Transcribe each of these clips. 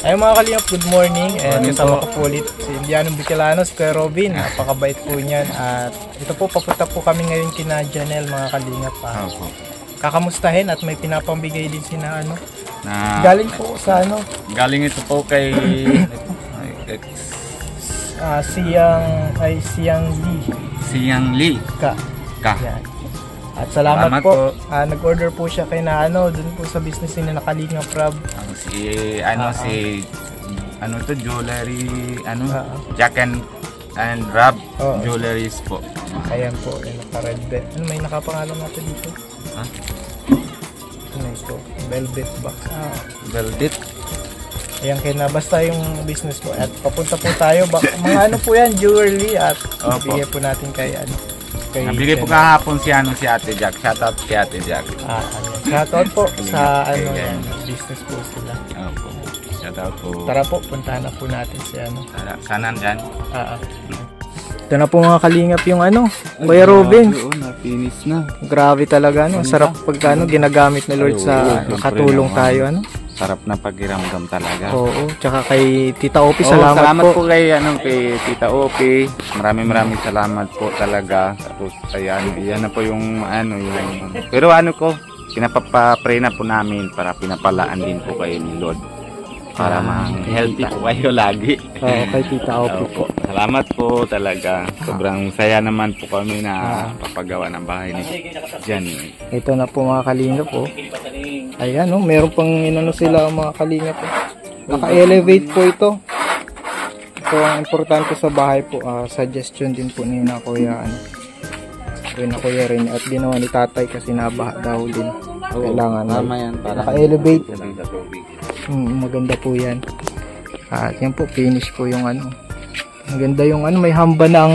Ayun mga kalingap, good morning. And kasama ko po ulit si Indiano Bicolano, si Kuya Robin. Napakabait po niyan. At ito po, papunta po kami ngayon kina Janelle mga kalingap. Kakamustahin at may pinapambigay din si na ano. Galing po sa ano? Galing ito po kay Siyang Lee. Ka. Yan. At salamat po. Nag-order po siya kay na ano, dun po sa business ni na Kalingap Rob. Jewelry, Jack and Rob Jewelries po. Ayan po, yung naka-red belt. Ano, may nakapangalan natin dito? Ano ito? Velvet box. Velvet. Ayan, kaya basta yung business po. At papunta po tayo. Mga ano po yan, jewelry. At bigay po natin kay ano. Nabigay po kahapon si Ate Jack. Shoutout kay Ate Jack. Shoutout po sa business po sila. Shoutout po. Tara po, puntahan na po natin si ano. Sana dyan. Ito na po mga kalingap yung ano, Kuya Robin. Na-finish na. Grabe talaga, ano. Sarap pagka ginagamit ni Lord sa nakatulong tayo, ano. Sarap na pakiramdam talaga. Oo, tsaka kay Tita Opi, salamat po. Kay Tita Opi. Maraming salamat po talaga. Tapos ayan na po yung pero pinapapray na po namin para pinapalaan din po kayo ni Lord. Para ma-healthy po kayo lagi. Oo, kay Tita Opi po. Salamat po talaga. Sobrang saya naman po kami na papagawa ng bahay ni Jan. Ito na po mga kalingap po. Ayan, meron pang sila mga kalingap po. Naka-elevate po ito. Ito ang importante sa bahay po. Suggestion din po ni na Kuya rin at ginawa ni Tatay kasi nabaha daw din. Kailangan naka-elevate. Maganda po yan. At yan po, finish po yung ano. Maganda yung may hamba na ang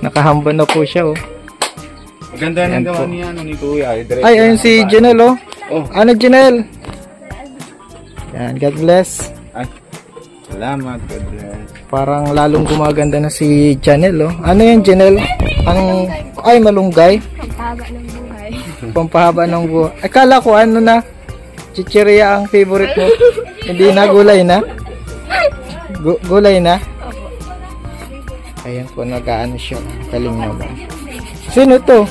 nakahamba na po siya Maganda na gawa niya ni Kuya. Ay, ayun si Janelle Janelle? Yan, God bless. Salamat, God bless. Parang lalong gumaganda na si Janelle Ano yan, Janelle? Malunggay? Pampahaba ng buhay. Pampahaba ng buhay. Akala ko chichirya ang favorite mo. Hindi na, gulay na? Gulay na? Ayan po, nag-ano siya. Kaling naman. Sino to?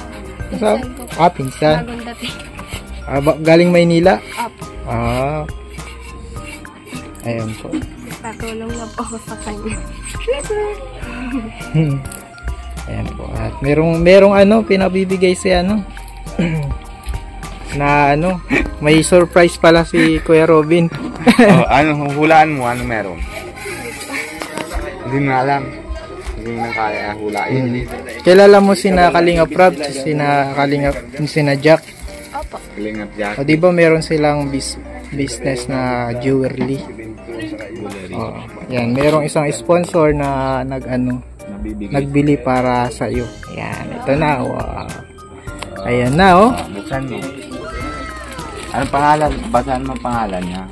Pinsan. Galing Maynila? Ayan po. Patulong na po ako sa kanya. Ayan po. At merong pinabibigay si na may surprise pala si Kuya Robin. Hulaan mo, meron? Hindi na alam. Hindi na kaya hulain. Kilala mo sina Kalingap Rob, sina Jack? Opo. Kalingap Jack. Diba meron silang business na jewelry? Yan, merong isang sponsor na nagbili para sa iyo. Yan, ito na. Ayan na Buksan mo. Anong pangalan? Basahan mo pangalan niya.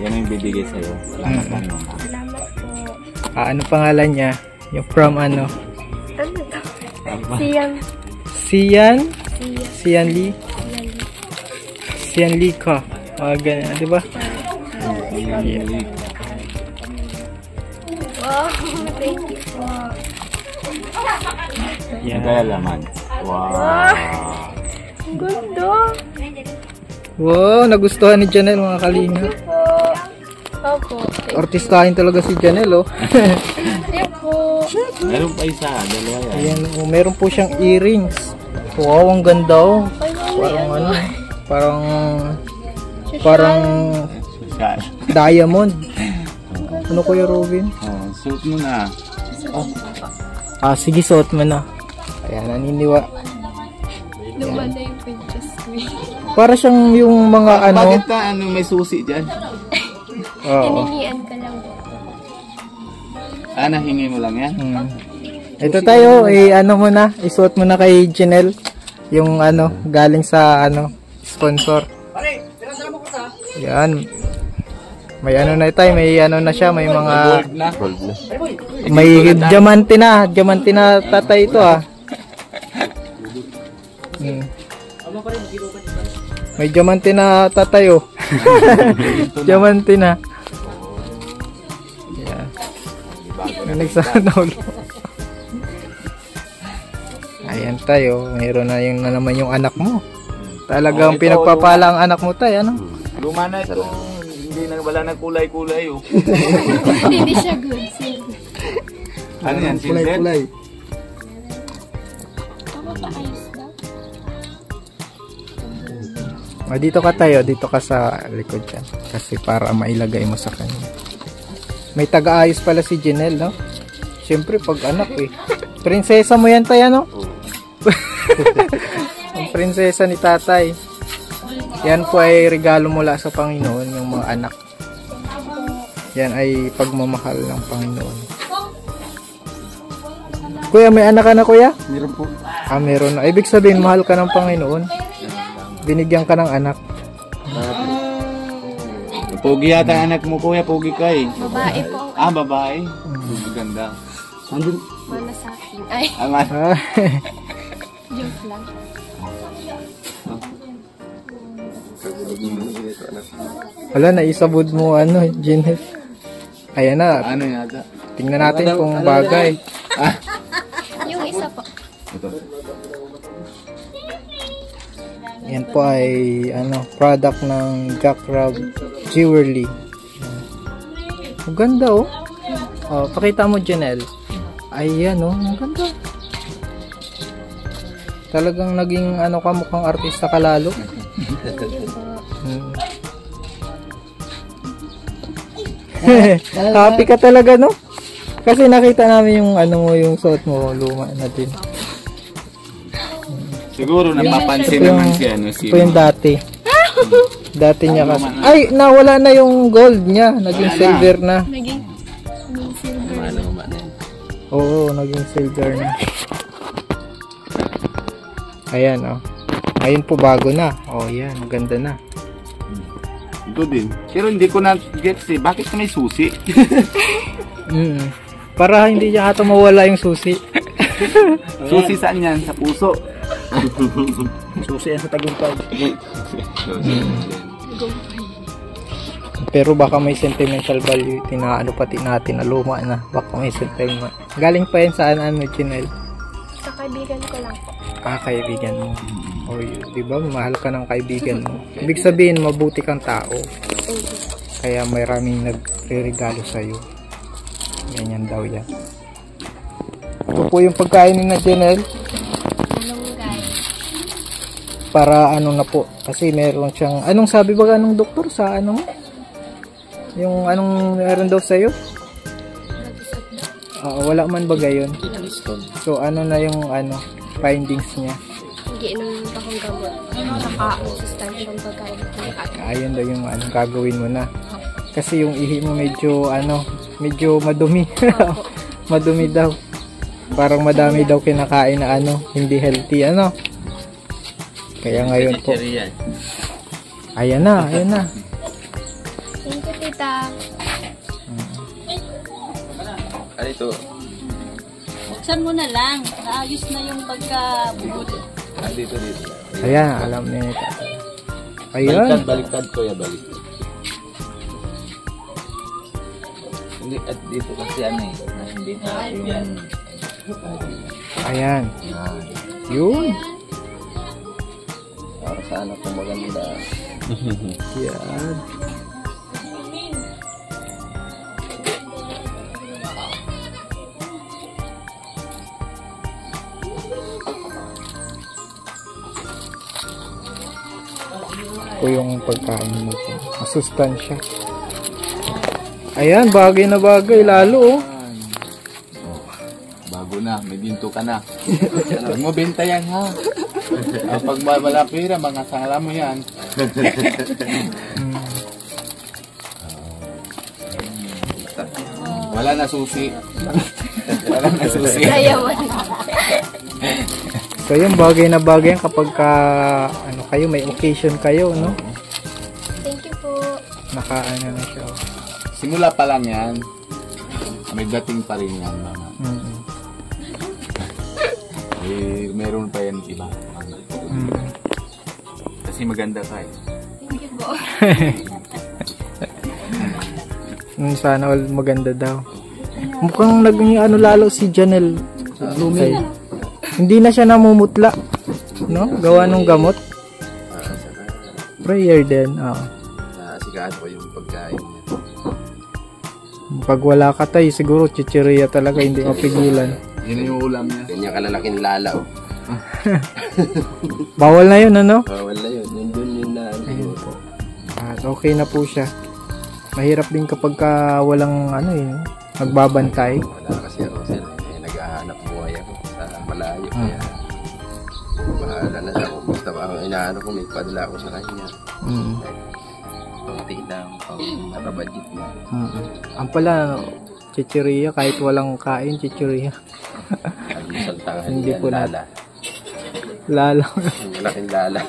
Yan yung bibigay sa'yo. Salamat lang mo. Salamat po. Ano pangalan niya? Yung from Ano to? Sian Lee ka. Ganyan, di ba? Wow, thank you po. Yan kaya laman. Wow. Gusto. Wow, nagustuhan ni Janelle mga kalingap. Opo. Artistahin talaga si Janelle Thank po. Meron pa isa, dalawa yan. Ayan, meron po siyang earrings. Wow, ang ganda Parang diamond. Ano Kuya Robin? Suot mo na. Sige, suot mo na. Ayan, naniniwa. Luman na yung pinches ko. Para siyang yung mga Bakit ka may susi dyan? Hiningian ka lang po. Nahingi mo lang yan? Ito tayo, isuot mo na kay Janelle. Yung galing sa sponsor. Yan. May na tayo, may na siya, may mga may diamante na tatay ito May diamante na tatay Diamante na. Yeah. Nagsanaw. Ayan tayo, mayroon na yung na naman yung anak mo. Talagang pinagpapala ang anak mo tayo, ano? Luma na ito. Hindi na wala nang kulay-kulay oh. Hindi siya good. Silver. Ano yan? Silver? Kulay-kulay. Papaayos daw. Dito ka tayo, dito ka sa likod dyan. Kasi para mailagay mo sa kanya. May taga-ayos pala si Janelle, no? Siyempre, pag anak eh. Prinsesa mo yan tayo, no? Ang prinsesa ni tatay. Yan po ay regalo mula sa Panginoon, yung mga anak. Yan ay pagmamahal ng Panginoon. Kuya, may anak ka na, kuya? Meron po. Meron na. Ibig sabihin, mahal ka ng Panginoon. Binigyan ka ng anak. Pogi yata ang anak mo kuya, pogi ka eh. Babae po ang Babae? Ganda. Andun. mana sa akin. Ay, Aman. joke lang. Wala, naisabod mo ano, Janelle. Ayan na. Ano yata? Tingnan natin kung bagay. Yung isa po. Ito. Yan po ay ano, product ng Jack Rob Jewelry. Ang ganda oh. Pakita mo, Janelle. Ayan oh, ang ganda. Talagang naging ano ka, mukhang artista ka lalo. Happy ka talaga, no? Kasi nakita namin yung ano mo, yung suot mo, luma na din. Siguro napapansin Ito naman si ano si Ito yung dati. Dati niya kasi. Ay, nawala na yung gold niya. Naging silver na. Naging silver. Oo, naging silver na. Ayan, oh. Ayun po, bago na. Oh, yan. Maganda na. Ito din. Pero hindi ko na gets eh. Bakit may susi? Para hindi niya ata mawala yung susi. Susi saan yan? Sa puso. Susi yan sa tagumpay. Pero baka may sentimental value. Tinaano pati natin na luma na. Baka may sentimental. Galing pa yan saan ano, Janelle? Sa kaibigan ko lang po. Kaibigan mo. O, diba? Mahal ka ng kaibigan mo. Ibig sabihin, mabuti kang tao. Kaya may maraming nagre-regalo sa'yo. Ganyan daw yan. Ito po yung pagkain ni na Janelle. Malunggay. Para ano na po. Kasi meron siyang... Anong sabi ba anong doktor sa ano? Yung anong meron daw sa'yo? Wala man ba gayon? So ano na yung ano findings niya? Giinom pa akong gamot. Saka sustansyang pagkain ko. Ayun daw yung ano gagawin mo na. Kasi yung ihi mo medyo ano, medyo madumi. Madumi daw. Parang madami daw kinakain na ano, hindi healthy ano. Kaya ngayon po. Ayan na, ayan na. Thank you, tita. Ano ito? Buksan mo na lang. Naayos na yung pagka-bubot. Dito. Ayan, alam niya ito. Ayan. Baliktad ko ya, baliktad. Hindi, at dito kasi ano eh. Hindi na yung... Ayan. Yun. Para sa anak kong maganda. Yan. O yung pagkain mo po. Masustansya. Ayan, bagay na bagay lalo oh. Bago na, may ginto ka na. Huwag mo benta yan ha. Pag wala pera, mga sangala mo yan. Wala na susi. Wala na susi. Ayaw. So yung bagay na bagay kapag ano kayo, may occasion kayo, no? Thank you po. Nakaano na siya. Simula pa lang yan. May dating pa rin yan, mama. Meron pa yan iba. Kasi maganda ka eh. Thank you po. po. Sana all maganda daw. Mukhang naging ano lalo si Janelle. Okay. Hindi na siya namumutla. No? Gawa ng gamot. Prayer din. Sigahan ko yung pagkain niya. Pag wala ka tayo, siguro chichirya talaga, hindi mapigilan. Yun yung ulam niya. Ganyan kalalaking lalaw. Bawal na yun, ano? Bawal na yun. Yun na. Okay na po siya. Mahirap din kapag walang magbabantay. Wala kasi ako sir. Nag-ahanap buhay ako sa malayo. Kaya bahala na siya. Basta ang inaano ko, may padala ako sa kanya. Kunti lang. Nakabudget na. Ang pala, chichirya, kahit walang kain, chichirya. Hindi po na. Lala. Malaking lala.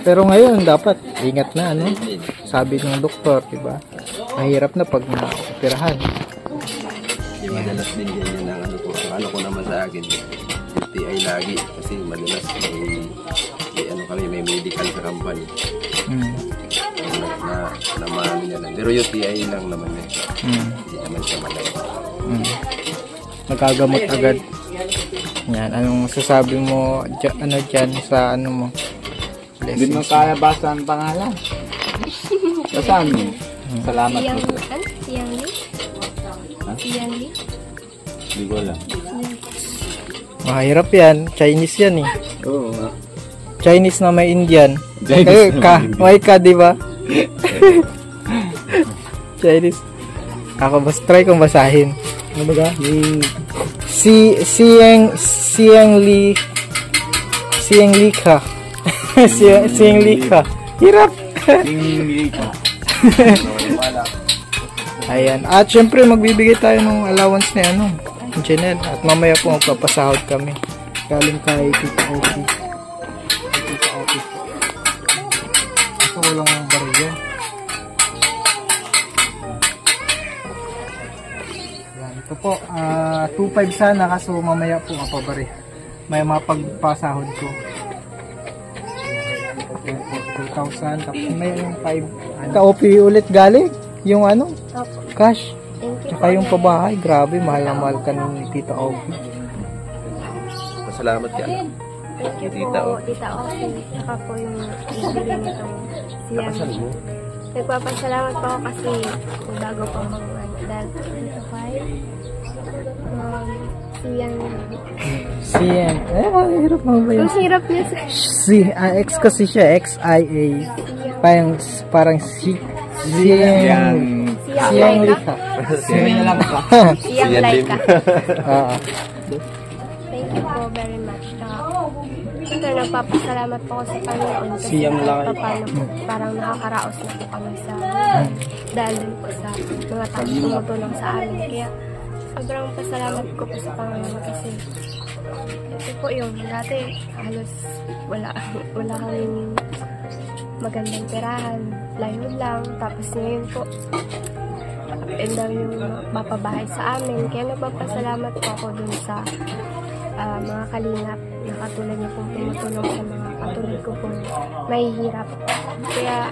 Pero ngayon dapat ingat na, ano? Sabi ng doktor, diba? Mahirap na pag na-operahan. Madalas din yan ang ano ko. Ang ano ko naman sa akin, UTI lagi. Kasi madalas may medical sa company. Na maano niya lang. Pero UTI lang naman yan. Hindi naman siya malay. Nagagamot agad. Yan, anong masasabi mo dyan sa ano mo? Hindi mo kaya basa ang pangalan. Basahan mo. Salamat po. Siyang Li? Siyang Li? Hindi ko alam. Mahirap yan. Chinese yan eh. Oo nga. Chinese na may Indian. Chinese may ka, di ba? Chinese. Ako try kong basahin. Ano ba? Siyang Li ka. Siyang Li ka. Hirap. Ayan. At syempre magbibigay tayo ng allowance na Janelle. At mamaya po magpapasahod kami. Galing kay Tita Oki. Ito walang barya. Ayan. Ito po. 2.5 sana kaso mamaya po mapabari. May mapagpasahod ko. 2,000 tapos may yung 5 ka-OP ulit galing yung cash tsaka yung pabahay, grabe mahal na mahal ka ng Tita Oki. Masalamat ka. Thank you po, Tita Oki. Saka po yung ibigay nitong siyang. Nagpapasalamat po ako kasi bago pa dahil Siyang hirap mo ba yun? Ang hirap niya sir. X kasi siya, XIA. Parang Siyang Lika. Siyang Laika. Thank you po very much. Siyempre, nagpapasalamat po ako sa Panginoon kasi parang nakakaraos na po kami sa dahil din po sa mga taong tumutulong sa amin. Kaya sobrang pasalamat ko po sa Panginoon kasi ito po yung dati halos wala kaming magandang perahan, layo lang, tapos ngayon po up and down yung mapabahay sa amin. Kaya nagpapasalamat po ako dun sa mga kalingap na katulad niyo pong tumutulong sa mga katulad ko pong mahihirap. Kaya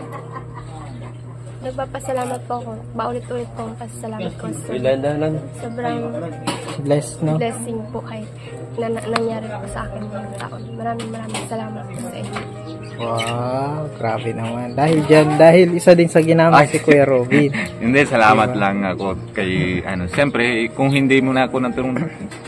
nagpapasalamat po ako. Paulit-ulit po ang pasalamat ko. Sobrang blessing po kahit nangyari po sa akin ngayong taon. Maraming salamat po sa inyo. Wow, grabe naman. Dahil isa din sa ginamit si Kuya Robin. Hindi, salamat lang ako kay siyempre kung hindi mo na ako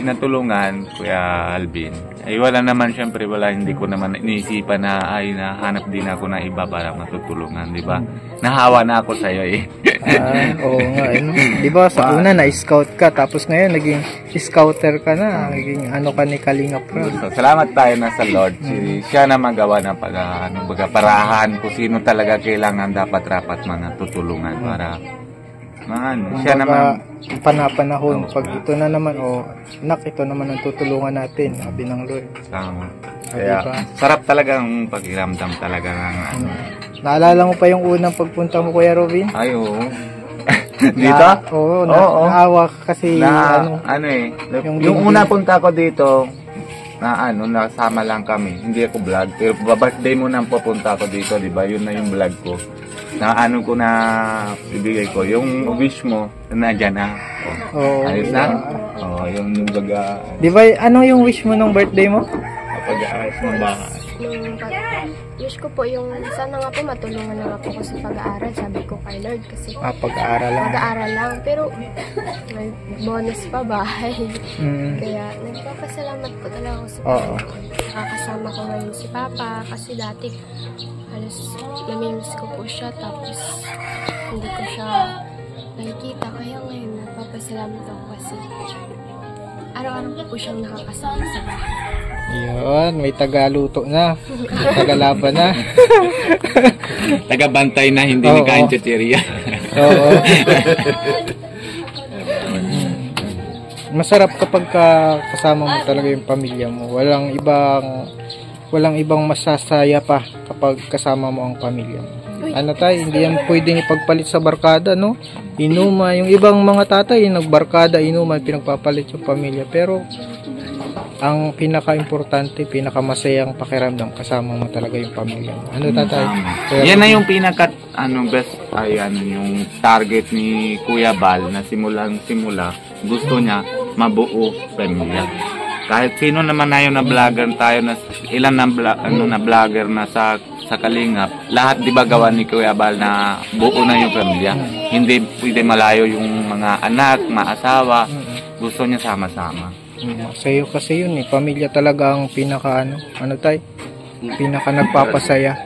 natulungan, Kuya Alvin. Ay wala naman, siyempre hindi ko naman iniisipan na nahanap din ako na iba para matutulungan, di ba? Nahawa na ako sa iyo eh. Oo nga, di ba sa una na-scout ka tapos ngayon naging scouter ka na, naging ka ni Kalinga Pro. So, salamat tayo na sa Lord. Siya na magawa ng parahan kung sino talaga kailangan dapat rapat mga tutulungan para siya naman panahon pag ito na naman ito naman ang tutulungan natin, sabi ng Lord. Tama. Kaya sarap talaga ang pakiramdam talaga ng Naalala mo pa yung unang pagpunta mo, Kuya Robin? Ay, oo. Dito? Oo. Naawa kasi yung una punta ko dito, na ano, nasama lang kami. Hindi ako vlog. Pero birthday mo nang pupunta ako dito, di ba? Yun na yung vlog ko. Na ano ko na ibigay ko. Yung wish mo, na dyan na. Oo. Ayos na? Yung baga, Di ba, ano yung wish mo nung birthday mo? pag-aayos ng bahay. Wish ko po yung, sana nga po matulungan na nga po ko sa pag-aaral. Sabi ko kay Lord kasi Pag-aaral lang. pag-aaral lang. Pero may bonus pa bahay. Mm. Kaya nagpapasalamat po talaga ako sa Oo. Nakakasama ko ngayon si Papa. Kasi dati halos namimiss ko po siya. Tapos hindi ko siya nakikita. Kaya ngayon nagpapasalamat ako kasi araw-araw po siyang nakakasama sa bahay. Yun, may tagaluto na. May tagalaban na. Taga-bantay na, hindi Oo. nagkain chichirya. Oo. Masarap kapag kasama mo talaga yung pamilya mo. Walang ibang masasaya pa kapag kasama mo ang pamilya mo. Ano tayo, hindi yan pwedeng ipagpalit sa barkada, no? Inuma, yung ibang mga tatay, nagbarkada, inuma, pinagpapalit yung pamilya. Pero, ang pinaka-importante, pinaka-masayang pakiramdam, kasama mo talaga yung pamilya mo. Ano tatay? Kaya, Yan na yung pinaka best yung target ni Kuya Bal na simula gusto niya mabuo pamilya. Kahit sino naman na yun na vlogger tayo na ilan na vlogger na sa Kalingap, lahat 'di ba gawa ni Kuya Bal na buo na yung pamilya. Hindi pwede malayo yung mga anak, maasawa. Gusto niya sama-sama. sa'yo kasi yun eh. Pamilya talaga ang pinaka pinaka nagpapasaya.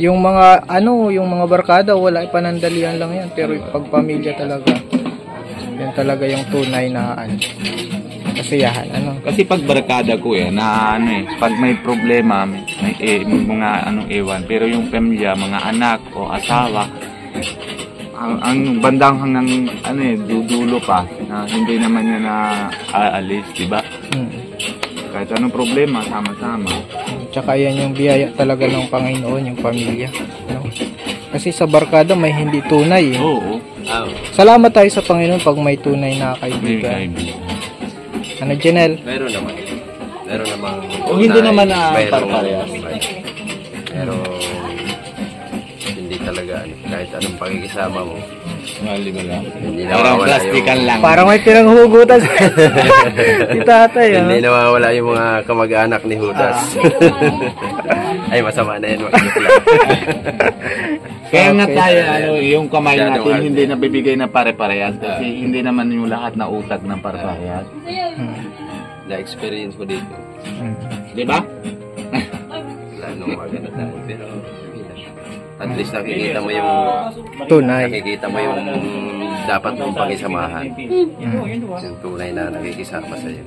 Yung mga yung mga barkada, wala panandalian lang yan. Pero pag pamilya talaga, yan talaga yung tunay na kasiyahan. Kasi pag barkada ko na pag may problema, may mga ewan. Pero yung pamilya, mga anak o asawa, ang bandang hanggang dudulo pa na hindi naman niya na aalis, di ba? Kahit anong problema, sama-sama. Tsaka yan yung biyaya talaga ng Panginoon, yung pamilya. Kasi sa barkada may hindi tunay eh. Oo. Salamat tayo sa Panginoon pag may tunay na kaibigan. Janelle? Meron naman. Meron naman. O hindi naman na parehas. Pero hindi talaga kahit anong pakikisama mo. Hindi nawawala parang plastikan lang. Parang may pinanghugutan si tatay. Hindi nawawala yung mga kamag-anak ni Judas. Ay, masama na yan. Kaya nga tayo, yung kamay natin hindi nabibigay na pare-parehas kasi hindi naman yung lahat na utak ng pare-parehas. Na-experience ko dito. Di ba? Wala nung maganda tayo. Pero at least nakikita mo yung Tunay. nakikita mo yung dapat mong pakisamahan. Yung tunay na nakikisama sa'yo.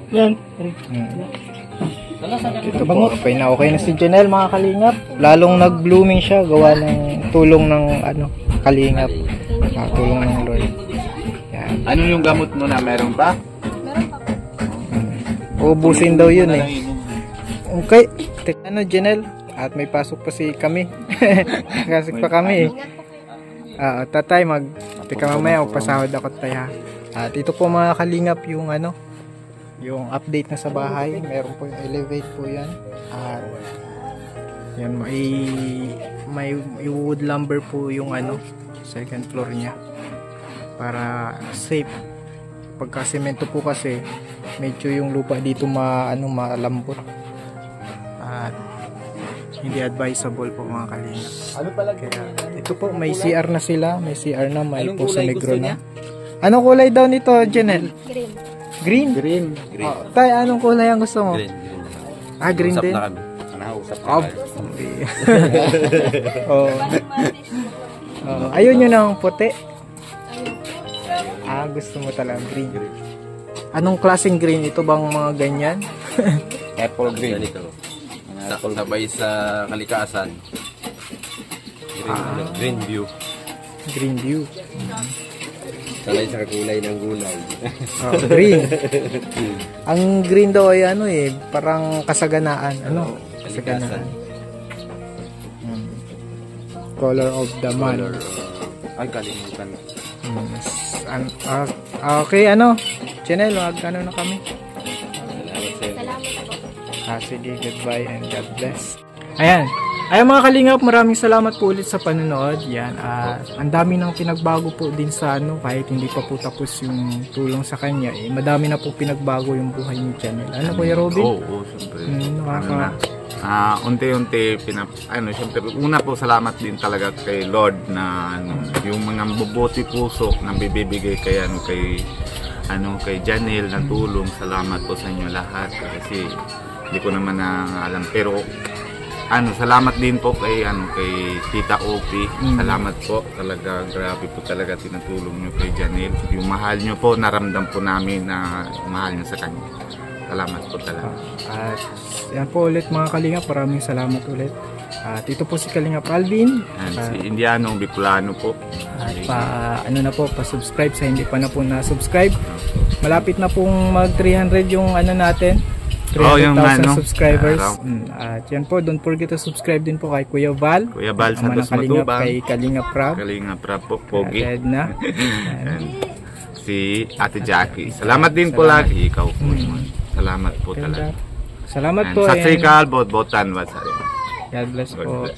Ito po, okay na si Janelle mga kalingap. Lalong nag-blooming siya gawa ng tulong ng kalingap. Tulong ng Lord. Yan. Ano yung gamot mo na meron pa? Ubusin daw yun eh. Okay. Janelle? At may pasok pa kami. Pasok pa kami eh. Tatay, teka mamaya, pasahod ako tayo. At ito po mga kalingap yung yung update na sa bahay. Meron po yung elevate po yan. At yan, may wood lumber po yung second floor niya. Para safe. Pagka semento po kasi, medyo yung lupa dito malambot. At hindi advisable po mga kalingap. Kaya ito po, may CR na sila. May CR na, may puso negro na. Anong kulay daw nito, Janelle? Green. Green? Tay, anong kulay ang gusto mo? Green. Green Usap din? na kami. Ayun yun ang puti. Gusto mo talaga green. Anong klaseng green? Ito bang mga ganyan? Apple green. Ganito. Sabay sa kalikasan. Green view. Green view. Sanay sa kulay ng gulay. Green. Ang green daw ay parang kasaganaan. Kasaganaan. Color of the man. Ay, kalimutan. Okay, Janelle, na kami. Salamat po. Sige, goodbye and God bless. Ayan. Ayan mga kalingap, maraming salamat po ulit sa panonood. Yan, ang dami nang pinagbago po din sa kahit hindi pa po tapos yung tulong sa kanya. Madami na po pinagbago yung buhay ni Janelle. Ano Kuya Robin? Oo, siyempre. Unti-unti, siyempre, una po salamat din talaga kay Lord na yung mga mabubuti puso na bibigay kay kay Janelle ng tulong. Salamat po sa inyo lahat kasi hindi ko naman alam, pero salamat din po kay Tita Opie. Salamat po talaga, grabe po talaga tinutulong niyo kay Janelle. Yung mahal niyo po, naramdam po namin na mahal niyo sa kanya. Salamat po talaga. At yan po ulit mga kalingap, maraming salamat ulit. At ito po si Kalingap Alvin. Si Indiano Bicolano po. At pa-subscribe sa hindi pa na po na-subscribe. Malapit na pong mag 300 yung natin. 300,000 subscribers. At yan po, don't forget to subscribe din po kay Kuya Val. Kuya Val Santos Matubang. Kay Kalingap Rab. Kalingap Rab po, Pogi. Na. And si Ate Jackie. Salamat din po lagi. Ikaw po. Salamat po talaga. Salamat po. Sa Trikal, Botan. God bless po.